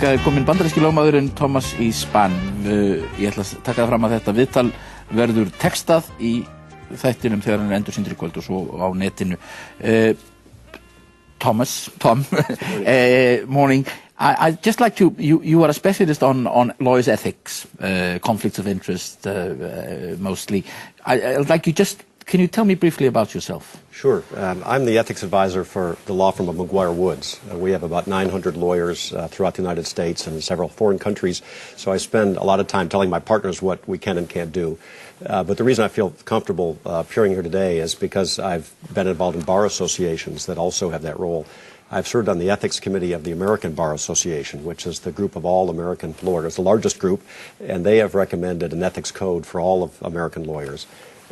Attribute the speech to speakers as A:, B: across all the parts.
A: Hingað kominn bandaríski lögmaðurinn Thomas E. Spann. Ég ætla að taka það fram að þetta viðtal verður textað í þættinum þegar hann er endursýndur í kvöld og svo á netinu. Tom, morning. I'd just like to, you are a specialist on lawyers' ethics, conflicts of interest mostly. I'd like you just, can you tell me briefly about yourself?
B: Sure. I'm the ethics advisor for the law firm of McGuire Woods. We have about 900 lawyers throughout the United States and several foreign countries, so I spend a lot of time telling my partners what we can and can't do. But the reason I feel comfortable appearing here today is because I've been involved in bar associations that also have that role. I've served on the ethics committee of the American Bar Association, which is the group of all American lawyers, the largest group, and they have recommended an ethics code for all of American lawyers.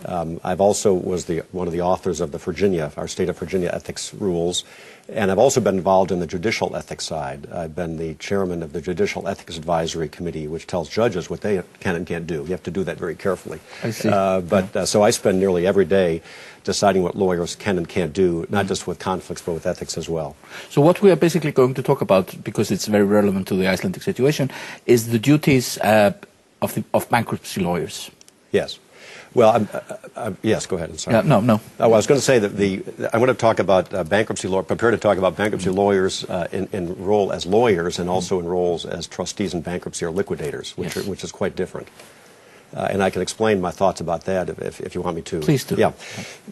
B: I've also was one of the authors of our state of Virginia ethics rules, and I've also been involved in the judicial ethics side. I've been the chairman of the Judicial Ethics Advisory Committee, which tells judges what they can and can't do. You have to do that very carefully.
A: I see.
B: So I spend nearly every day deciding what lawyers can and can't do, not just with conflicts, but with ethics as well.
A: So what we are basically going to talk about, because it's very relevant to the Icelandic situation, is the duties of bankruptcy lawyers.
B: Yes. Well, yes, go ahead. I'm sorry.
A: No.
B: I was going to say that I'm going to talk about prepare to talk about bankruptcy lawyers in role as lawyers and also in roles as trustees in bankruptcy or liquidators, which is quite different. And I can explain my thoughts about that if you want me to.
A: Please do.
B: Yeah.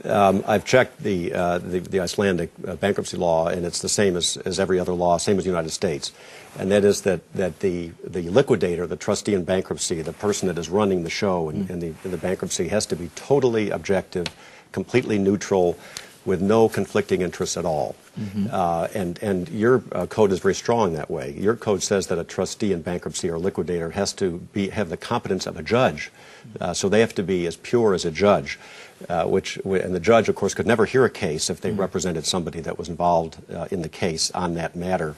B: I've checked the Icelandic bankruptcy law, and it's the same as every other law, same as the United States. And that is that the liquidator, the trustee in bankruptcy, the person that is running the show in the bankruptcy has to be totally objective, completely neutral, with no conflicting interests at all. And your code is very strong that way. Your code says that a trustee in bankruptcy or liquidator has to have the competence of a judge. So they have to be as pure as a judge, and the judge, of course, could never hear a case if they represented somebody that was involved in the case on that matter.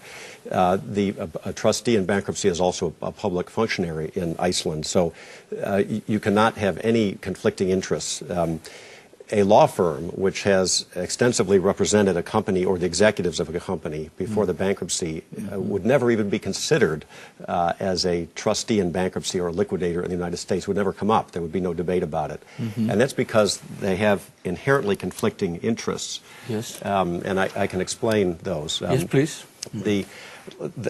B: A trustee in bankruptcy is also a public functionary in Iceland, so you cannot have any conflicting interests. A law firm which has extensively represented a company or the executives of a company before the bankruptcy would never even be considered as a trustee in bankruptcy or a liquidator in the United States, would never come up. There would be no debate about it. And that's because they have inherently conflicting interests.
A: Yes.
B: And I can explain those.
A: Yes, please.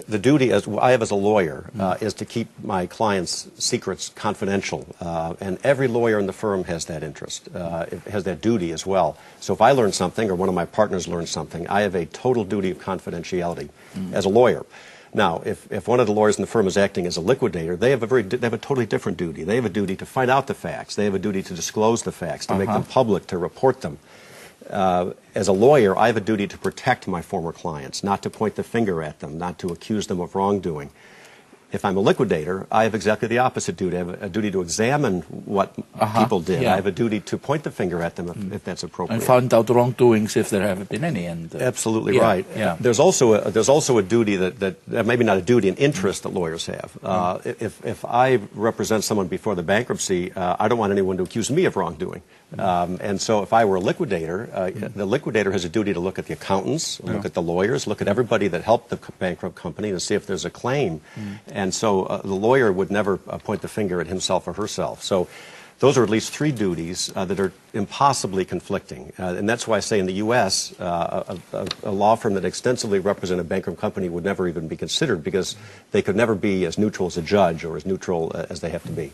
B: The duty I have as a lawyer is to keep my clients' secrets confidential, and every lawyer in the firm has that interest, has that duty as well. So if I learn something or one of my partners learns something, I have a total duty of confidentiality as a lawyer. Now, if one of the lawyers in the firm is acting as a liquidator, they have a totally different duty. They have a duty to find out the facts. They have a duty to disclose the facts, to make them public, to report them. As a lawyer, I have a duty to protect my former clients, not to point the finger at them, not to accuse them of wrongdoing. If I'm a liquidator, I have exactly the opposite duty. I have a duty to examine what people did. I have a duty to point the finger at them if that's appropriate.
A: And find out wrongdoings if there have been any.
B: Absolutely right.
A: Yeah.
B: There's also a duty that maybe not a duty, an interest that lawyers have. If I represent someone before the bankruptcy, I don't want anyone to accuse me of wrongdoing. And so if I were a liquidator, the liquidator has a duty to look at the accountants, look at the lawyers, look at everybody that helped the bankrupt company to see if there's a claim. And so the lawyer would never point the finger at himself or herself. So those are at least three duties that are impossibly conflicting. And that's why I say in the U.S., a law firm that extensively represented a bankrupt company would never even be considered because they could never be as neutral as a judge or as neutral as they have to be.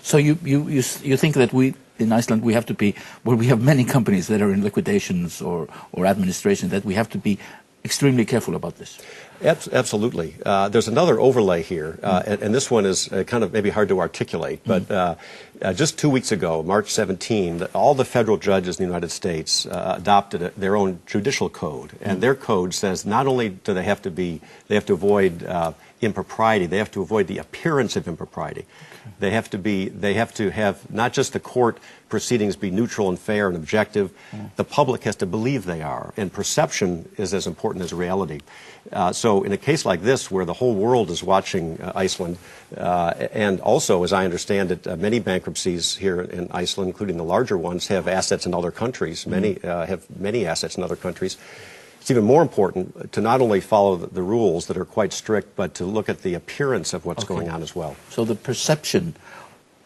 A: So you think that we, in Iceland, we have to be, well, we have many companies that are in liquidations or administration, that we have to be extremely careful about this?
B: Absolutely. There's another overlay here, and this one is kind of maybe hard to articulate, but just 2 weeks ago, March 17, all the federal judges in the United States adopted their own judicial code, and their code says not only do they have to avoid impropriety, they have to avoid the appearance of impropriety. They have to have not just the court proceedings be neutral and fair and objective. The public has to believe they are, and perception is as important as reality. So in a case like this, where the whole world is watching Iceland, and also, as I understand it, many bankruptcies here in Iceland, including the larger ones, have assets in other countries. Many have many assets in other countries. it's even more important to not only follow the rules that are quite strict, but to look at the appearance of what's going on as well.
A: So the perception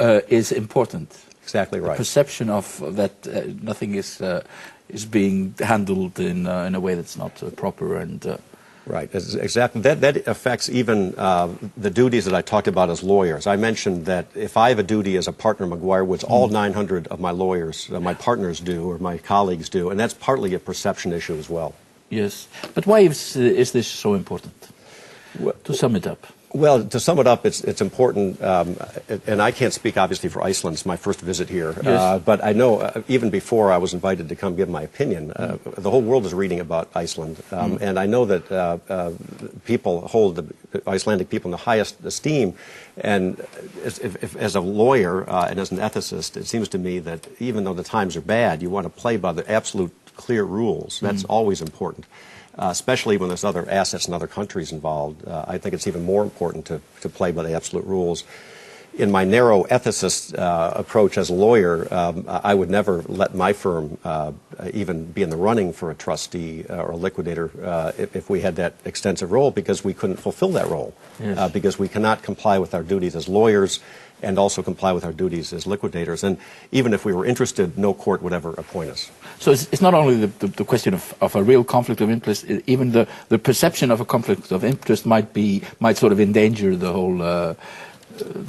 A: is important.
B: Exactly right.
A: The perception of that nothing is being handled in a way that's not proper and.
B: Right, exactly. That affects even the duties that I talked about as lawyers. I mentioned that if I have a duty as a partner at McGuire Woods, all 900 of my lawyers, my partners do, or my colleagues do, and that's partly a perception issue as well.
A: Yes, but why is this so important? To sum it up.
B: Well, to sum it up, it's important, and I can't speak obviously for Iceland. It's my first visit here,
A: yes.
B: But I know even before I was invited to come give my opinion, the whole world is reading about Iceland, and I know that people hold the Icelandic people in the highest esteem. And as a lawyer and as an ethicist, it seems to me that even though the times are bad, you want to play by the absolute clear rules. That's always important. Especially when there's other assets in other countries involved. I think it's even more important to play by the absolute rules. In my narrow ethicist approach as a lawyer, I would never let my firm even be in the running for a trustee or a liquidator if we had that extensive role, because we couldn't fulfill that role.
A: Yes.
B: Because we cannot comply with our duties as lawyers and also comply with our duties as liquidators. And even if we were interested, no court would ever appoint us.
A: So it's not only the question of a real conflict of interest, even the perception of a conflict of interest might sort of endanger the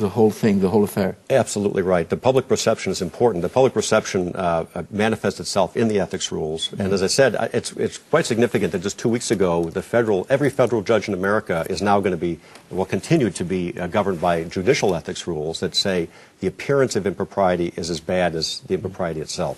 A: whole thing, the whole affair.
B: Absolutely right. The public perception is important. The public perception manifests itself in the ethics rules. And as I said, it's quite significant that just 2 weeks ago, every federal judge in America is now going to will continue to be governed by judicial ethics rules that say the appearance of impropriety is as bad as the impropriety itself.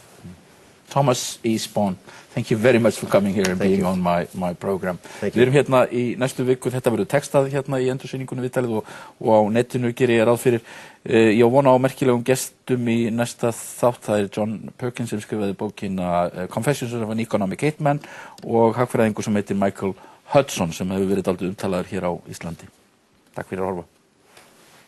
A: Thomas E. Spawn, thank you very much for coming here and being on my program. Við erum hérna í næstu viku, þetta verður textað hérna í endursýningunni viðtalið og á netinu gerir ég ráð fyrir. Ég á vona á merkilegum gestum í næsta þátt. Það er John Perkins sem skrifaði bókina Confessions of an Economic Hitman og hagfræðingur sem heitir Michael Hudson sem hefur verið dálítið umtalaður hér á Íslandi. Takk fyrir að horfa.